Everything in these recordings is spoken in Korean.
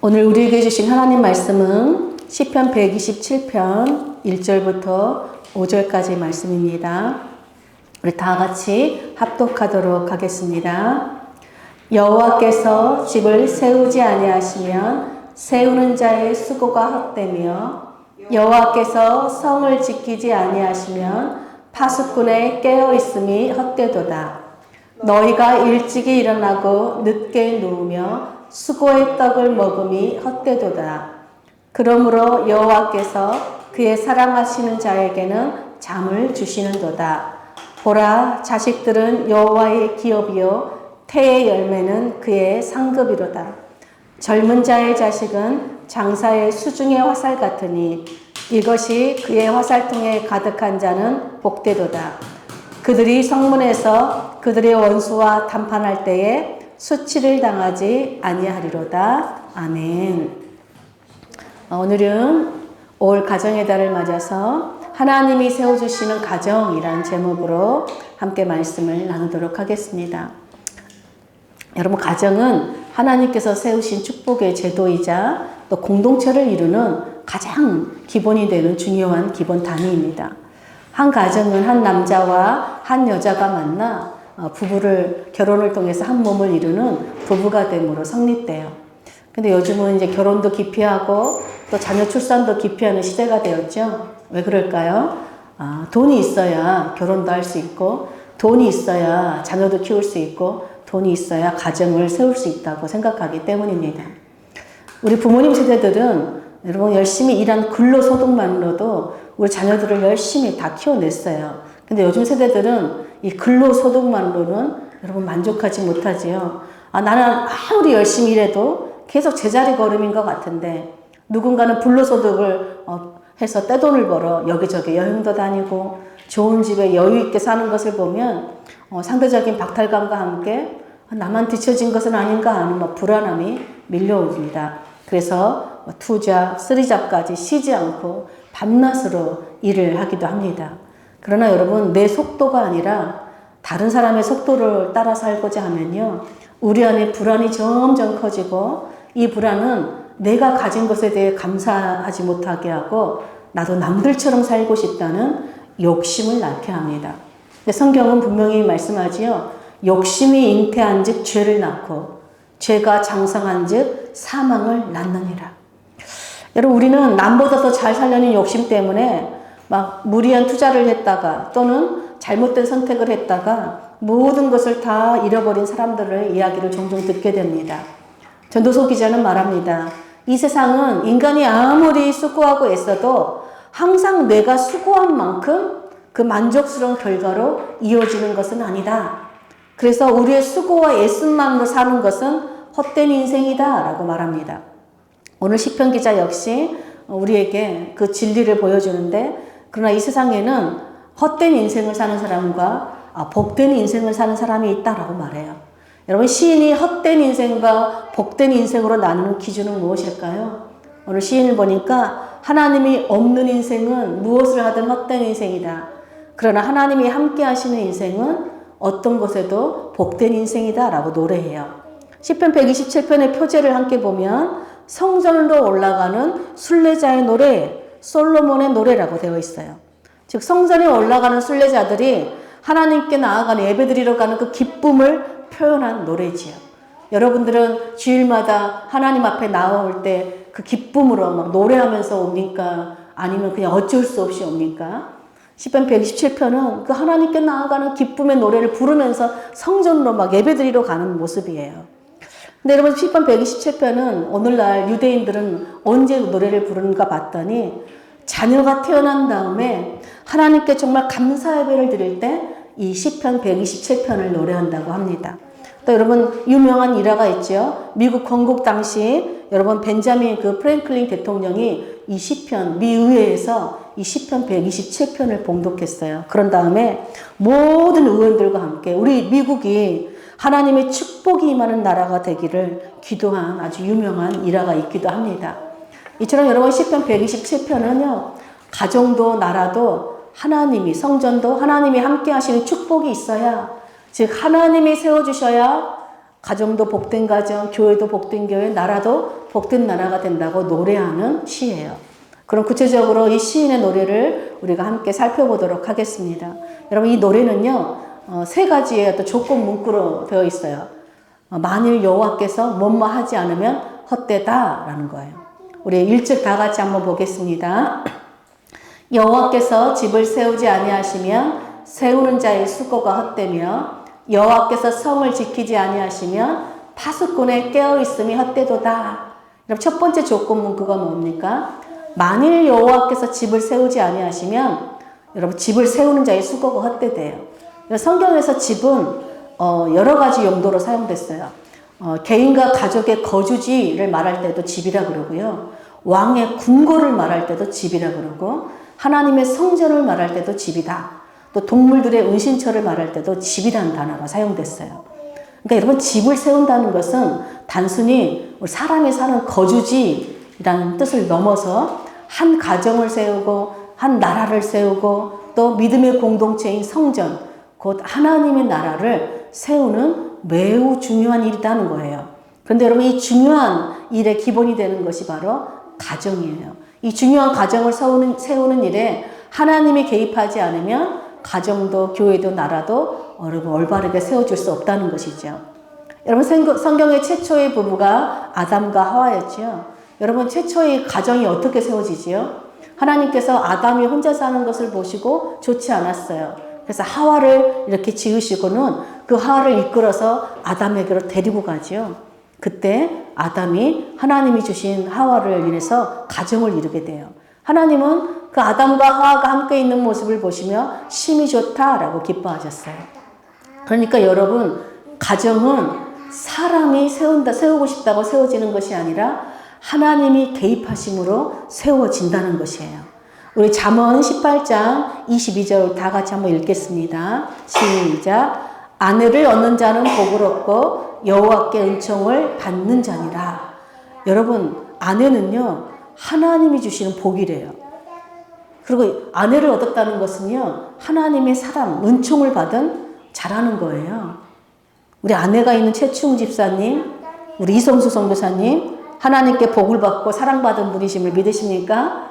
오늘 우리에게 주신 하나님 말씀은 시편 127편 1절부터 5절까지 말씀입니다. 우리 다 같이 합독하도록 하겠습니다. 여호와께서 집을 세우지 아니하시면 세우는 자의 수고가 헛되며 여호와께서 성을 지키지 아니하시면 파수꾼의 깨어 있음이 헛되도다. 너희가 일찍이 일어나고 늦게 누우며 수고의 떡을 먹음이 헛되도다. 그러므로 여호와께서 그의 사랑하시는 자에게는 잠을 주시는도다. 보라, 자식들은 여호와의 기업이요 태의 열매는 그의 상급이로다. 젊은 자의 자식은 장사의 수중의 화살 같으니 이것이 그의 화살통에 가득한 자는 복되도다. 그들이 성문에서 그들의 원수와談판할 때에 수치를 당하지 아니하리로다. 아멘. 오늘은 올 가정의 달을 맞아서 하나님이 세워주시는 가정이라는 제목으로 함께 말씀을 나누도록 하겠습니다. 여러분, 가정은 하나님께서 세우신 축복의 제도이자 또 공동체를 이루는 가장 기본이 되는 중요한 기본 단위입니다. 한 가정은 한 남자와 한 여자가 만나 결혼을 통해서 한 몸을 이루는 부부가 됨으로 성립돼요. 근데 요즘은 이제 결혼도 기피하고 또 자녀 출산도 기피하는 시대가 되었죠. 왜 그럴까요? 돈이 있어야 결혼도 할 수 있고, 돈이 있어야 자녀도 키울 수 있고, 돈이 있어야 가정을 세울 수 있다고 생각하기 때문입니다. 우리 부모님 세대들은 여러분 열심히 일한 근로소득만으로도 우리 자녀들을 열심히 다 키워냈어요. 근데 요즘 세대들은 이 근로소득만으로는 여러분 만족하지 못하지요. 나는 아무리 열심히 일해도 계속 제자리 걸음인 것 같은데, 누군가는 불로소득을 해서 떼돈을 벌어 여기저기 여행도 다니고 좋은 집에 여유 있게 사는 것을 보면 상대적인 박탈감과 함께 나만 뒤처진 것은 아닌가 하는 불안함이 밀려옵니다. 그래서 투잡, 쓰리잡까지 쉬지 않고 밤낮으로 일을 하기도 합니다. 그러나 여러분, 내 속도가 아니라 다른 사람의 속도를 따라 살고자 하면요, 우리 안에 불안이 점점 커지고, 이 불안은 내가 가진 것에 대해 감사하지 못하게 하고 나도 남들처럼 살고 싶다는 욕심을 낳게 합니다. 근데 성경은 분명히 말씀하지요. 욕심이 잉태한 즉 죄를 낳고 죄가 장성한 즉 사망을 낳느니라. 여러분, 우리는 남보다 더 잘 살려는 욕심 때문에 막 무리한 투자를 했다가 또는 잘못된 선택을 했다가 모든 것을 다 잃어버린 사람들의 이야기를 종종 듣게 됩니다. 전도서 기자는 말합니다. 이 세상은 인간이 아무리 수고하고 애써도 항상 내가 수고한 만큼 그 만족스러운 결과로 이어지는 것은 아니다. 그래서 우리의 수고와 애씀만으로 사는 것은 헛된 인생이다 라고 말합니다. 오늘 시편 기자 역시 우리에게 그 진리를 보여주는데, 그러나 이 세상에는 헛된 인생을 사는 사람과 복된 인생을 사는 사람이 있다라고 말해요. 여러분, 시인이 헛된 인생과 복된 인생으로 나누는 기준은 무엇일까요? 오늘 시인을 보니까 하나님이 없는 인생은 무엇을 하든 헛된 인생이다. 그러나 하나님이 함께 하시는 인생은 어떤 것에도 복된 인생이다 라고 노래해요. 시편 127편의 표제를 함께 보면 성전으로 올라가는 순례자의 노래, 솔로몬의 노래라고 되어 있어요. 즉, 성전에 올라가는 순례자들이 하나님께 나아가는 예배드리러 가는 그 기쁨을 표현한 노래지요. 여러분들은 주일마다 하나님 앞에 나올 때 그 기쁨으로 막 노래하면서 옵니까? 아니면 그냥 어쩔 수 없이 옵니까? 시편 127편은 그 하나님께 나아가는 기쁨의 노래를 부르면서 성전으로 막 예배드리러 가는 모습이에요. 근데 여러분, 시편 127편은 오늘날 유대인들은 언제 노래를 부르는가 봤더니 자녀가 태어난 다음에 하나님께 정말 감사 예배를 드릴 때 이 시편 127편을 노래한다고 합니다. 또 여러분, 유명한 일화가 있죠. 미국 건국 당시 여러분 벤자민 프랭클린 대통령이 이 시편, 미 의회에서 이 시편 127편을 봉독했어요. 그런 다음에 모든 의원들과 함께 우리 미국이 하나님의 축복이 임하는 나라가 되기를 기도한 아주 유명한 일화가 있기도 합니다. 이처럼 여러분, 시편 127편은요, 가정도 나라도 하나님이, 성전도 하나님이 함께 하시는 축복이 있어야, 즉 하나님이 세워주셔야 가정도 복된 가정, 교회도 복된 교회, 나라도 복된 나라가 된다고 노래하는 시예요. 그럼 구체적으로 이 시인의 노래를 우리가 함께 살펴보도록 하겠습니다. 여러분 이 노래는요 세 가지의 어떤 조건 문구로 되어 있어요. 만일 여호와께서 뭐뭐 하지 않으면 헛되다라는 거예요. 우리 1절 다 같이 한번 보겠습니다. 여호와께서 집을 세우지 아니하시면 세우는 자의 수고가 헛되며 여호와께서 성을 지키지 아니하시면 파수꾼의 깨어있음이 헛되도다. 그럼 첫 번째 조건 문구가 뭡니까? 만일 여호와께서 집을 세우지 아니하시면 여러분 집을 세우는 자의 수고가 헛되대요. 성경에서 집은 여러 가지 용도로 사용됐어요. 개인과 가족의 거주지를 말할 때도 집이라 그러고요. 왕의 궁궐을 말할 때도 집이라 그러고 하나님의 성전을 말할 때도 집이다. 또 동물들의 은신처를 말할 때도 집이라는 단어가 사용됐어요. 그러니까 여러분 집을 세운다는 것은 단순히 사람이 사는 거주지라는 뜻을 넘어서 한 가정을 세우고 한 나라를 세우고 또 믿음의 공동체인 성전 곧 하나님의 나라를 세우는 매우 중요한 일이라는 거예요. 그런데 여러분 이 중요한 일의 기본이 되는 것이 바로 가정이에요. 이 중요한 가정을 세우는 일에 하나님이 개입하지 않으면 가정도 교회도 나라도 올바르게 세워줄 수 없다는 것이죠. 여러분 성경의 최초의 부부가 아담과 하와였죠. 여러분 최초의 가정이 어떻게 세워지지요? 하나님께서 아담이 혼자 사는 것을 보시고 좋지 않았어요. 그래서 하와를 이렇게 지으시고는 그 하와를 이끌어서 아담에게로 데리고 가지요. 그때 아담이 하나님이 주신 하와를 인해서 가정을 이루게 돼요. 하나님은 그 아담과 하와가 함께 있는 모습을 보시며 심히 좋다라고 기뻐하셨어요. 그러니까 여러분 가정은 사람이 세우고 싶다고 세워지는 것이 아니라 하나님이 개입하심으로 세워진다는 것이에요. 우리 잠언 18장 22절 다 같이 한번 읽겠습니다. 시작. 아내를 얻는 자는 복을 얻고 여호와께 은총을 받는 자니라. 여러분 아내는요 하나님이 주시는 복이래요. 그리고 아내를 얻었다는 것은요 하나님의 사랑, 은총을 받은 자라는 거예요. 우리 아내가 있는 최충 집사님, 우리 이성수 선교사님 하나님께 복을 받고 사랑받은 분이심을 믿으십니까?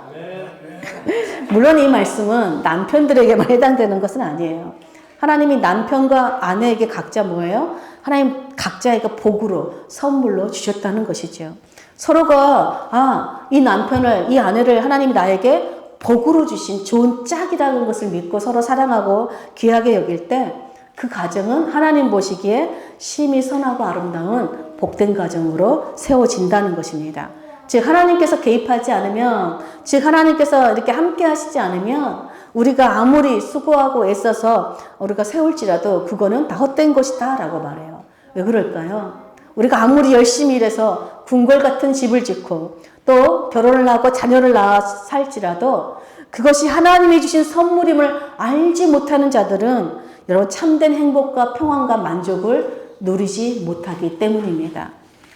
물론 이 말씀은 남편들에게만 해당되는 것은 아니에요. 하나님이 남편과 아내에게 각자 뭐예요? 하나님 각자에게 복으로 선물로 주셨다는 것이죠. 서로가 이 남편을 이 아내를 하나님이 나에게 복으로 주신 좋은 짝이라는 것을 믿고 서로 사랑하고 귀하게 여길 때 그 가정은 하나님 보시기에 심히 선하고 아름다운 복된 가정으로 세워진다는 것입니다. 즉 하나님께서 개입하지 않으면 즉 하나님께서 이렇게 함께 하시지 않으면 우리가 아무리 수고하고 애써서 우리가 세울지라도 그거는 다 헛된 것이다 라고 말해요. 왜 그럴까요? 우리가 아무리 열심히 일해서 궁궐 같은 집을 짓고 또 결혼을 하고 자녀를 낳아 살지라도 그것이 하나님이 주신 선물임을 알지 못하는 자들은 여러분 참된 행복과 평안과 만족을 누리지 못하기 때문입니다.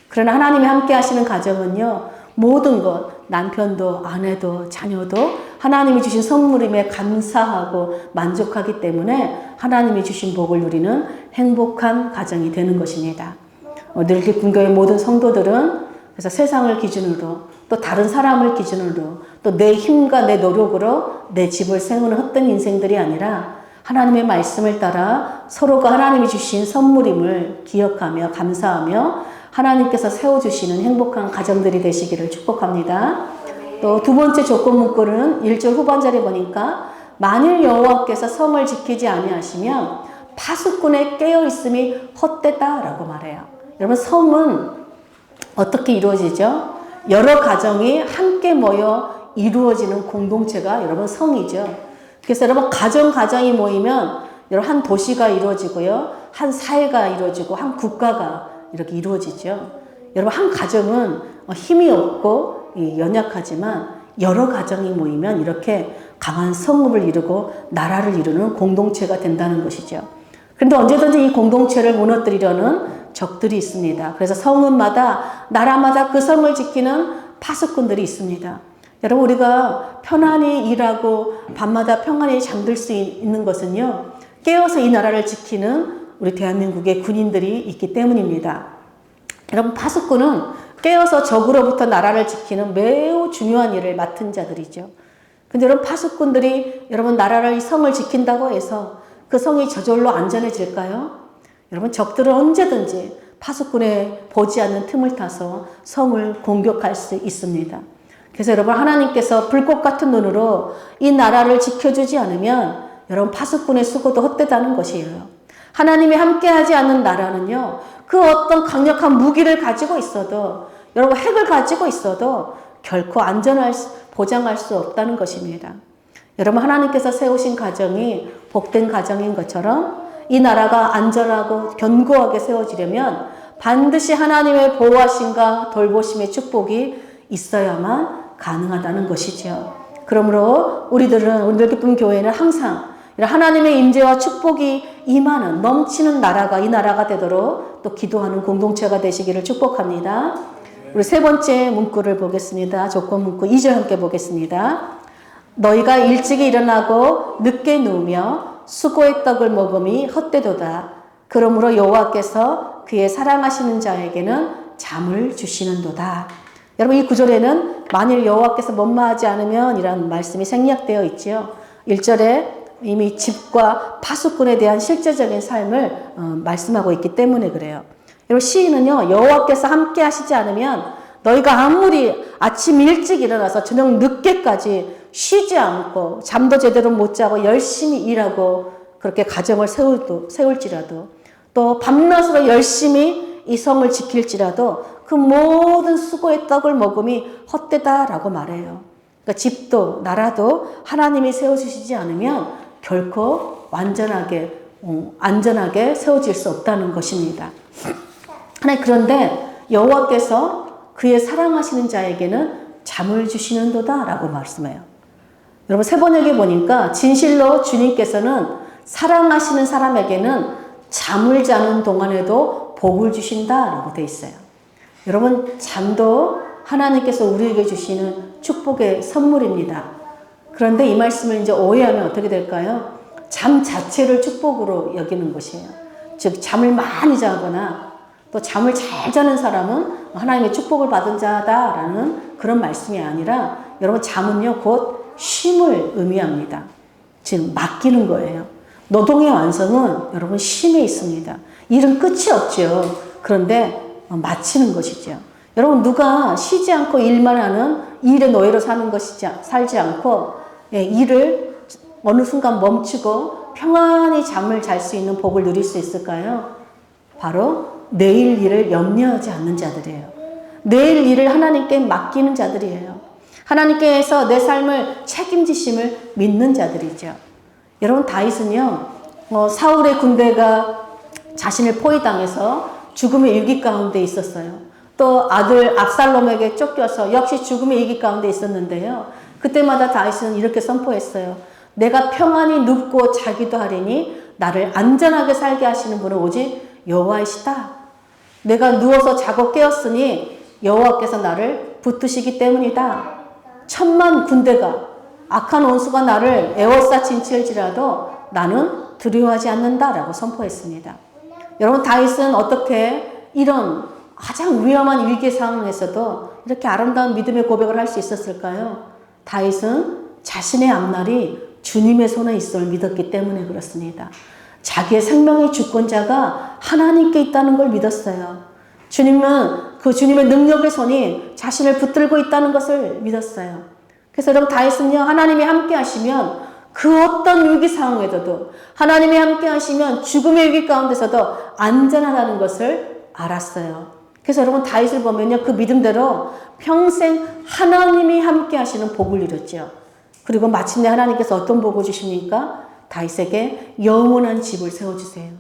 그러나 하나님이 함께 하시는 가정은요 모든 것 남편도 아내도 자녀도 하나님이 주신 선물임에 감사하고 만족하기 때문에 하나님이 주신 복을 누리는 행복한 가정이 되는 것입니다. 늘기 분교의 모든 성도들은 그래서 세상을 기준으로 또 다른 사람을 기준으로 또 내 힘과 내 노력으로 내 집을 세우는 헛된 인생들이 아니라 하나님의 말씀을 따라 서로가 하나님이 주신 선물임을 기억하며 감사하며 하나님께서 세워주시는 행복한 가정들이 되시기를 축복합니다. 또 두 번째 조건 문구는 1절 후반절에 보니까 만일 여호와께서 성을 지키지 아니하시면 파수꾼의 깨어있음이 헛되다라고 말해요. 여러분 성은 어떻게 이루어지죠? 여러 가정이 함께 모여 이루어지는 공동체가 여러분 성이죠. 그래서 여러분 가정이 모이면 여러분 한 도시가 이루어지고요. 한 사회가 이루어지고 한 국가가 이렇게 이루어지죠. 여러분 한 가정은 힘이 없고 연약하지만 여러 가정이 모이면 이렇게 강한 성읍을 이루고 나라를 이루는 공동체가 된다는 것이죠. 그런데 언제든지 이 공동체를 무너뜨리려는 적들이 있습니다. 그래서 성읍마다 나라마다 그 성을 지키는 파수꾼들이 있습니다. 여러분 우리가 편안히 일하고 밤마다 평안히 잠들 수 있는 것은요 깨어서 이 나라를 지키는 우리 대한민국의 군인들이 있기 때문입니다. 여러분, 파수꾼은 깨어서 적으로부터 나라를 지키는 매우 중요한 일을 맡은 자들이죠. 근데 여러분, 파수꾼들이 여러분 나라를, 성을 지킨다고 해서 그 성이 저절로 안전해질까요? 여러분, 적들은 언제든지 파수꾼의 보지 않는 틈을 타서 성을 공격할 수 있습니다. 그래서 여러분, 하나님께서 불꽃 같은 눈으로 이 나라를 지켜주지 않으면 여러분, 파수꾼의 수고도 헛되다는 것이에요. 하나님이 함께하지 않는 나라는요, 그 어떤 강력한 무기를 가지고 있어도, 여러분, 핵을 가지고 있어도 결코 보장할 수 없다는 것입니다. 여러분, 하나님께서 세우신 가정이 복된 가정인 것처럼 이 나라가 안전하고 견고하게 세워지려면 반드시 하나님의 보호하심과 돌보심의 축복이 있어야만 가능하다는 것이죠. 그러므로 우리 기쁨 교회는 항상 하나님의 임재와 축복이 임하는 넘치는 나라가, 이 나라가 되도록 또 기도하는 공동체가 되시기를 축복합니다. 우리 세 번째 문구를 보겠습니다. 조건 문구 2절 함께 보겠습니다. 너희가 일찍이 일어나고 늦게 누우며 수고의 떡을 먹음이 헛되도다. 그러므로 여호와께서 그의 사랑하시는 자에게는 잠을 주시는도다. 여러분, 이 구절에는 만일 여호와께서 못마하지 않으면 이라는 말씀이 생략되어 있지요. 1절에 이미 집과 파수꾼에 대한 실제적인 삶을 말씀하고 있기 때문에 그래요. 여러분, 시인은요, 여호와께서 함께 하시지 않으면 너희가 아무리 아침 일찍 일어나서 저녁 늦게까지 쉬지 않고 잠도 제대로 못 자고 열심히 일하고 그렇게 가정을 세울지라도 또 밤낮으로 열심히 이 성을 지킬지라도 그 모든 수고의 떡을 먹음이 헛되다라고 말해요. 그러니까 집도 나라도 하나님이 세워주시지 않으면 결코 안전하게 세워질 수 없다는 것입니다. 그런데 여호와께서 그의 사랑하시는 자에게는 잠을 주시는도다 라고 말씀해요. 여러분, 세 번역에 보니까 진실로 주님께서는 사랑하시는 사람에게는 잠을 자는 동안에도 복을 주신다라고 되어 있어요. 여러분, 잠도 하나님께서 우리에게 주시는 축복의 선물입니다. 그런데 이 말씀을 이제 오해하면 어떻게 될까요? 잠 자체를 축복으로 여기는 것이에요. 즉, 잠을 많이 자거나 또 잠을 잘 자는 사람은 하나님의 축복을 받은 자다라는 그런 말씀이 아니라 여러분, 잠은요, 곧 쉼을 의미합니다. 즉, 맡기는 거예요. 노동의 완성은 여러분 쉼에 있습니다. 일은 끝이 없죠. 그런데 마치는 것이죠. 여러분, 누가 쉬지 않고 일만 하는 일의 노예로 살지 않고 일을 어느 순간 멈추고 평안히 잠을 잘 수 있는 복을 누릴 수 있을까요? 바로 내일 일을 염려하지 않는 자들이에요. 내일 일을 하나님께 맡기는 자들이에요. 하나님께서 내 삶을 책임지심을 믿는 자들이죠. 여러분, 다윗은요, 사울의 군대가 자신을 포위당해서 죽음의 위기 가운데 있었어요. 또 아들 압살롬에게 쫓겨서 역시 죽음의 위기 가운데 있었는데요. 그때마다 다윗은 이렇게 선포했어요. 내가 평안히 눕고 자기도 하리니 나를 안전하게 살게 하시는 분은 오직 여호와이시다. 내가 누워서 자고 깨었으니 여호와께서 나를 붙드시기 때문이다. 천만 군대가 악한 원수가 나를 에워싸 진칠지라도 나는 두려워하지 않는다라고 선포했습니다. 여러분, 다윗은 어떻게 이런 가장 위험한 위기 상황에서도 이렇게 아름다운 믿음의 고백을 할 수 있었을까요? 다윗은 자신의 앞날이 주님의 손에 있음을 믿었기 때문에 그렇습니다. 자기의 생명의 주권자가 하나님께 있다는 걸 믿었어요. 주님은 그 주님의 능력의 손이 자신을 붙들고 있다는 것을 믿었어요. 그래서 여러분, 다윗은요, 하나님이 함께 하시면 그 어떤 위기 상황에서도 하나님이 함께 하시면 죽음의 위기 가운데서도 안전하다는 것을 알았어요. 그래서 여러분, 다윗을 보면요, 그 믿음대로 평생 하나님이 함께 하시는 복을 이뤘죠. 그리고 마침내 하나님께서 어떤 복을 주십니까? 다윗에게 영원한 집을 세워주세요.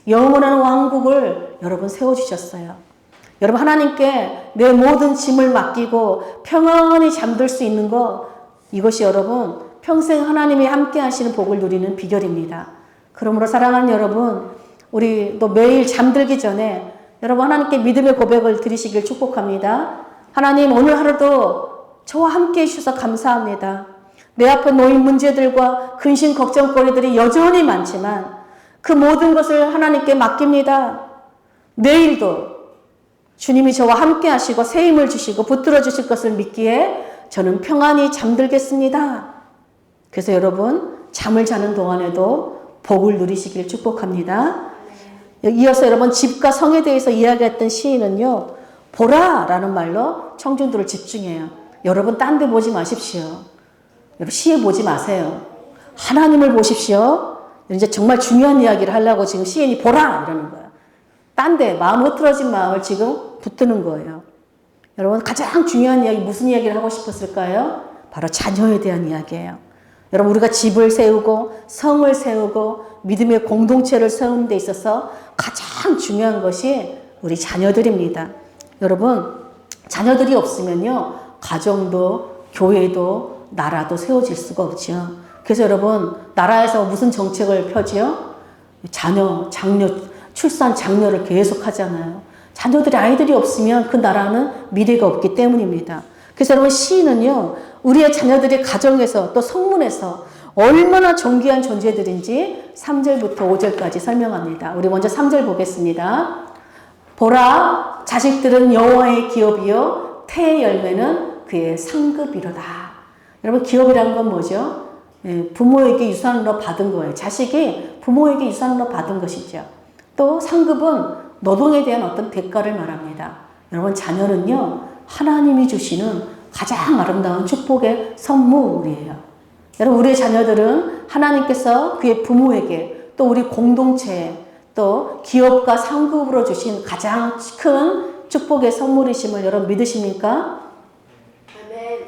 영원한 왕국을 여러분 세워주셨어요. 여러분, 하나님께 내 모든 짐을 맡기고 평안히 잠들 수 있는 것, 이것이 여러분 평생 하나님이 함께 하시는 복을 누리는 비결입니다. 그러므로 사랑하는 여러분, 우리 또 매일 잠들기 전에 여러분 하나님께 믿음의 고백을 드리시길 축복합니다. 하나님, 오늘 하루도 저와 함께 해주셔서 감사합니다. 내 앞에 놓인 문제들과 근심 걱정거리들이 여전히 많지만 그 모든 것을 하나님께 맡깁니다. 내일도 주님이 저와 함께 하시고 새 힘을 주시고 붙들어 주실 것을 믿기에 저는 평안히 잠들겠습니다. 그래서 여러분 잠을 자는 동안에도 복을 누리시길 축복합니다. 이어서 여러분 집과 성에 대해서 이야기했던 시인은요. 보라 라는 말로 청중들을 집중해요. 여러분 딴 데 보지 마십시오. 여러분 시에 보지 마세요. 하나님을 보십시오. 이제 정말 중요한 이야기를 하려고 지금 시인이 보라 이러는 거예요. 딴 데 마음 흐트러진 마음을 지금 붙드는 거예요. 여러분 가장 중요한 이야기 무슨 이야기를 하고 싶었을까요? 바로 자녀에 대한 이야기예요. 여러분 우리가 집을 세우고 성을 세우고 믿음의 공동체를 세우는 데 있어서 가장 중요한 것이 우리 자녀들입니다. 여러분 자녀들이 없으면요 가정도 교회도 나라도 세워질 수가 없죠. 그래서 여러분 나라에서 무슨 정책을 펴지요? 자녀, 장려, 출산 장려를 계속 하잖아요. 자녀들이 아이들이 없으면 그 나라는 미래가 없기 때문입니다. 그래서 여러분 시인은요 우리의 자녀들이 가정에서 또 성문에서 얼마나 존귀한 존재들인지 3절부터 5절까지 설명합니다. 우리 먼저 3절 보겠습니다. 보라 자식들은 여호와의 기업이요 태의 열매는 그의 상급이로다. 여러분 기업이라는 건 뭐죠? 부모에게 유산으로 받은 거예요. 자식이 부모에게 유산으로 받은 것이죠. 또 상급은 노동에 대한 어떤 대가를 말합니다. 여러분 자녀는요 하나님이 주시는 가장 아름다운 축복의 선물이에요. 여러분 우리의 자녀들은 하나님께서 그의 부모에게 또 우리 공동체에 또 기업과 상급으로 주신 가장 큰 축복의 선물이심을 여러분 믿으십니까? 아멘.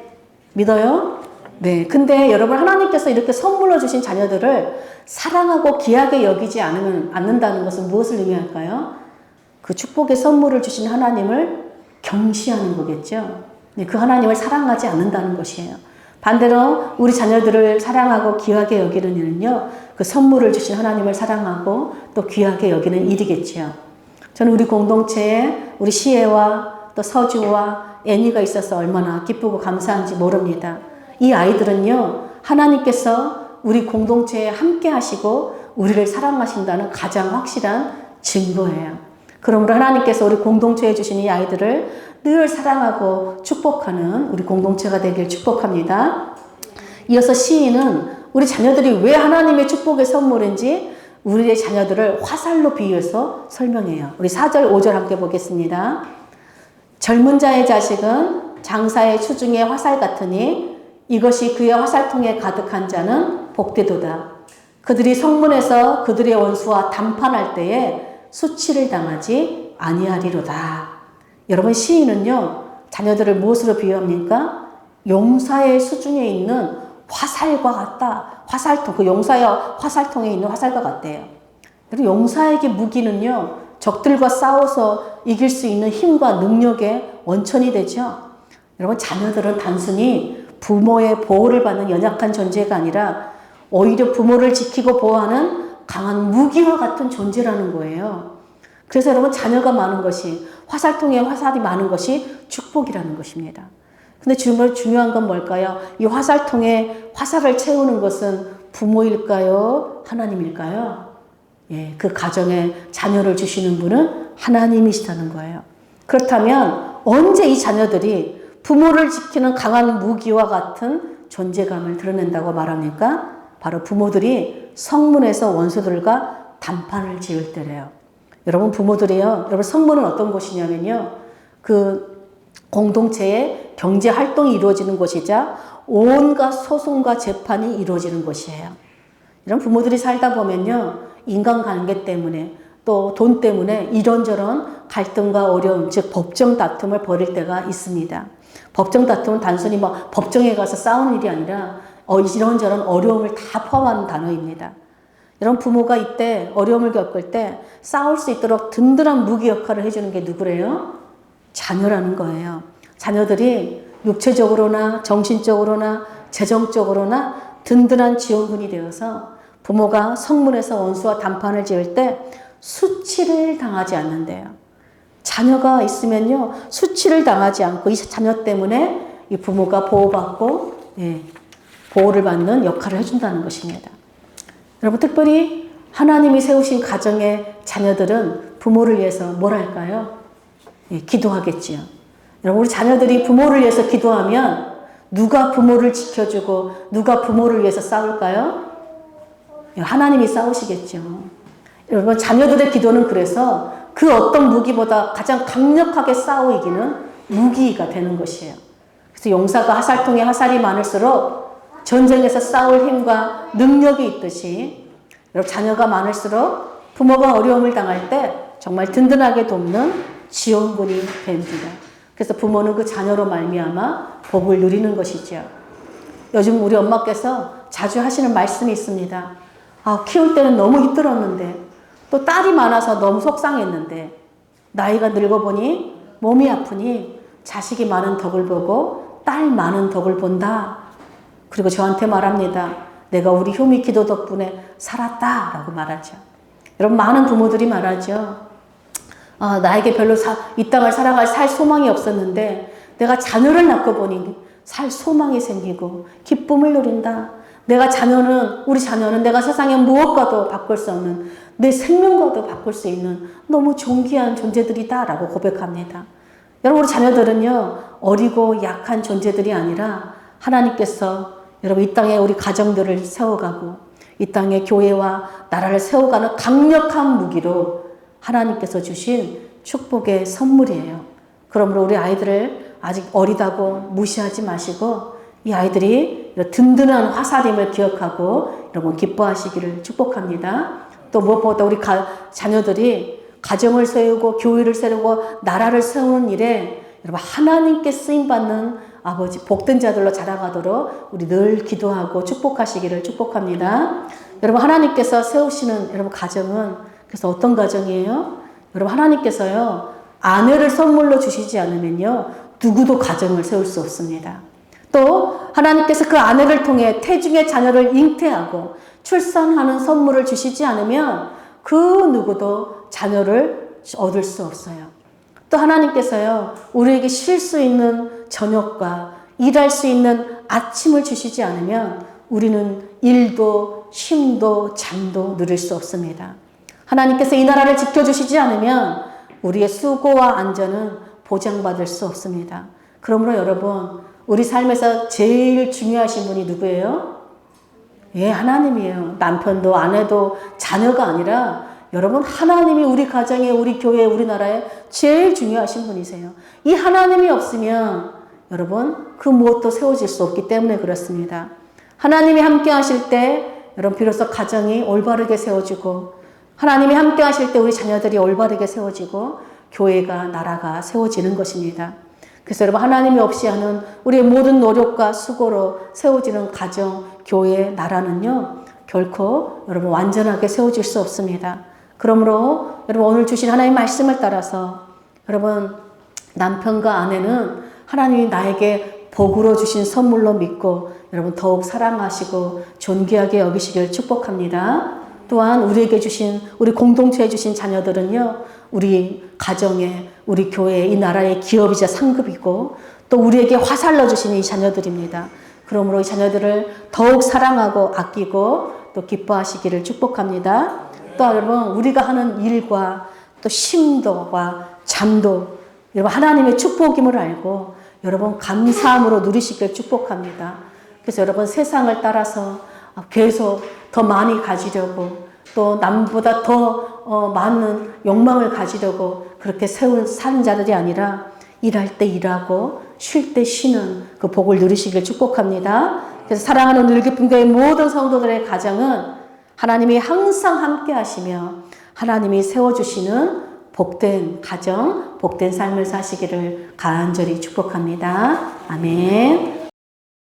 믿어요? 네. 근데 여러분 하나님께서 이렇게 선물로 주신 자녀들을 사랑하고 귀하게 여기지 않는다는 것은 무엇을 의미할까요? 그 축복의 선물을 주신 하나님을 경시하는 거겠죠. 네, 그 하나님을 사랑하지 않는다는 것이에요. 반대로 우리 자녀들을 사랑하고 귀하게 여기는 일은요. 그 선물을 주신 하나님을 사랑하고 또 귀하게 여기는 일이겠죠. 저는 우리 공동체에 우리 시애와 또 서주와 애니가 있어서 얼마나 기쁘고 감사한지 모릅니다. 이 아이들은요. 하나님께서 우리 공동체에 함께 하시고 우리를 사랑하신다는 가장 확실한 증거예요. 그러므로 하나님께서 우리 공동체에 주신 이 아이들을 늘 사랑하고 축복하는 우리 공동체가 되길 축복합니다. 이어서 시인은 우리 자녀들이 왜 하나님의 축복의 선물인지 우리의 자녀들을 화살로 비유해서 설명해요. 우리 4절, 5절 함께 보겠습니다. 젊은 자의 자식은 장사의 추중의 화살 같으니 이것이 그의 화살통에 가득한 자는 복되도다. 그들이 성문에서 그들의 원수와 담판할 때에 수치를 당하지 아니하리로다. 여러분 시인은요 자녀들을 무엇으로 비유합니까? 용사의 수중에 있는 화살과 같다. 화살통, 그 용사의 화살통에 있는 화살과 같대요. 그리고 용사에게 무기는요 적들과 싸워서 이길 수 있는 힘과 능력의 원천이 되죠. 여러분 자녀들은 단순히 부모의 보호를 받는 연약한 존재가 아니라 오히려 부모를 지키고 보호하는 강한 무기와 같은 존재라는 거예요. 그래서 여러분 자녀가 많은 것이 화살통에 화살이 많은 것이 축복이라는 것입니다. 근데 중요한 건 뭘까요? 이 화살통에 화살을 채우는 것은 부모일까요? 하나님일까요? 예, 그 가정에 자녀를 주시는 분은 하나님이시다는 거예요. 그렇다면 언제 이 자녀들이 부모를 지키는 강한 무기와 같은 존재감을 드러낸다고 말합니까? 바로 부모들이 성문에서 원수들과 담판을 지을 때래요. 여러분 부모들이요. 여러분 성문은 어떤 곳이냐면요. 그 공동체의 경제 활동이 이루어지는 곳이자 온갖 소송과 재판이 이루어지는 곳이에요. 이런 부모들이 살다 보면요. 인간관계 때문에 또 돈 때문에 이런저런 갈등과 어려움, 즉 법정 다툼을 벌일 때가 있습니다. 법정 다툼은 단순히 법정에 가서 싸우는 일이 아니라 이런저런 어려움을 다 포함하는 단어입니다. 여러분 부모가 이때 어려움을 겪을 때 싸울 수 있도록 든든한 무기 역할을 해주는 게 누구래요? 자녀라는 거예요. 자녀들이 육체적으로나 정신적으로나 재정적으로나 든든한 지원군이 되어서 부모가 성문에서 원수와 담판을 지을 때 수치를 당하지 않는데요. 자녀가 있으면요 수치를 당하지 않고 이 자녀 때문에 이 부모가 보호받고 보호를 받는 역할을 해준다는 것입니다. 여러분 특별히 하나님이 세우신 가정의 자녀들은 부모를 위해서 뭘 할까요? 예, 기도하겠지요. 여러분, 우리 자녀들이 부모를 위해서 기도하면 누가 부모를 지켜주고 누가 부모를 위해서 싸울까요? 예, 하나님이 싸우시겠죠. 여러분, 자녀들의 기도는 그래서 그 어떤 무기보다 가장 강력하게 싸워 이기는 무기가 되는 것이에요. 그래서 용사가 화살통에 화살이 많을수록 전쟁에서 싸울 힘과 능력이 있듯이 여러분, 자녀가 많을수록 부모가 어려움을 당할 때 정말 든든하게 돕는 지원군이 됩니다. 그래서 부모는 그 자녀로 말미암아 복을 누리는 것이죠. 요즘 우리 엄마께서 자주 하시는 말씀이 있습니다. 아, 키울 때는 너무 힘들었는데 또 딸이 많아서 너무 속상했는데 나이가 늙어보니 몸이 아프니 자식이 많은 덕을 보고 딸 많은 덕을 본다. 그리고 저한테 말합니다. 내가 우리 효미 기도 덕분에 살았다라고 말하죠. 여러분, 많은 부모들이 말하죠. 아, 나에게 별로 이 땅을 살아갈 살 소망이 없었는데 내가 자녀를 낳고 보니 살 소망이 생기고 기쁨을 누린다. 우리 자녀는 내가 세상에 무엇과도 바꿀 수 없는, 내 생명과도 바꿀 수 있는 너무 존귀한 존재들이다라고 고백합니다. 여러분, 우리 자녀들은요, 어리고 약한 존재들이 아니라 하나님께서 여러분 이 땅에 우리 가정들을 세워가고 이 땅에 교회와 나라를 세워가는 강력한 무기로 하나님께서 주신 축복의 선물이에요. 그러므로 우리 아이들을 아직 어리다고 무시하지 마시고 이 아이들이 든든한 화살임을 기억하고 여러분 기뻐하시기를 축복합니다. 또 무엇보다 우리 자녀들이 가정을 세우고 교회를 세우고 나라를 세우는 일에 여러분 하나님께 쓰임받는 아버지 복된 자들로 자라가도록 우리 늘 기도하고 축복하시기를 축복합니다. 여러분, 하나님께서 세우시는 여러분 가정은 그래서 어떤 가정이에요? 여러분, 하나님께서요 아내를 선물로 주시지 않으면요 누구도 가정을 세울 수 없습니다. 또 하나님께서 그 아내를 통해 태중의 자녀를 잉태하고 출산하는 선물을 주시지 않으면 그 누구도 자녀를 얻을 수 없어요. 또 하나님께서요 우리에게 쉴 수 있는 저녁과 일할 수 있는 아침을 주시지 않으면 우리는 일도 쉼도 잠도 누릴 수 없습니다. 하나님께서 이 나라를 지켜주시지 않으면 우리의 수고와 안전은 보장받을 수 없습니다. 그러므로 여러분, 우리 삶에서 제일 중요하신 분이 누구예요? 예, 하나님이에요. 남편도 아내도 자녀가 아니라 여러분, 하나님이 우리 가정에, 우리 교회에, 우리나라에 제일 중요하신 분이세요. 이 하나님이 없으면 여러분, 그 무엇도 세워질 수 없기 때문에 그렇습니다. 하나님이 함께 하실 때 여러분 비로소 가정이 올바르게 세워지고 하나님이 함께 하실 때 우리 자녀들이 올바르게 세워지고 교회가 나라가 세워지는 것입니다. 그래서 여러분 하나님이 없이 하는 우리의 모든 노력과 수고로 세워지는 가정, 교회, 나라는요 결코 여러분 완전하게 세워질 수 없습니다. 그러므로 여러분 오늘 주신 하나님의 말씀을 따라서 여러분 남편과 아내는 하나님이 나에게 복으로 주신 선물로 믿고 여러분 더욱 사랑하시고 존귀하게 여기시길 축복합니다. 또한 우리에게 주신 우리 공동체에 주신 자녀들은요 우리 가정에 우리 교회 이 나라의 기업이자 상급이고 또 우리에게 화살로 주신 이 자녀들입니다. 그러므로 이 자녀들을 더욱 사랑하고 아끼고 또 기뻐하시기를 축복합니다. 또 여러분 우리가 하는 일과 또 쉼도와 잠도 여러분 하나님의 축복임을 알고 여러분 감사함으로 누리시길 축복합니다. 그래서 여러분 세상을 따라서 계속 더 많이 가지려고 또 남보다 더 많은 욕망을 가지려고 그렇게 사는 자들이 아니라 일할 때 일하고 쉴 때 쉬는 그 복을 누리시길 축복합니다. 그래서 사랑하는 늘깊은 교회 모든 성도들의 가정은 하나님이 항상 함께 하시며 하나님이 세워주시는 복된 가정, 복된 삶을 사시기를 간절히 축복합니다. 아멘.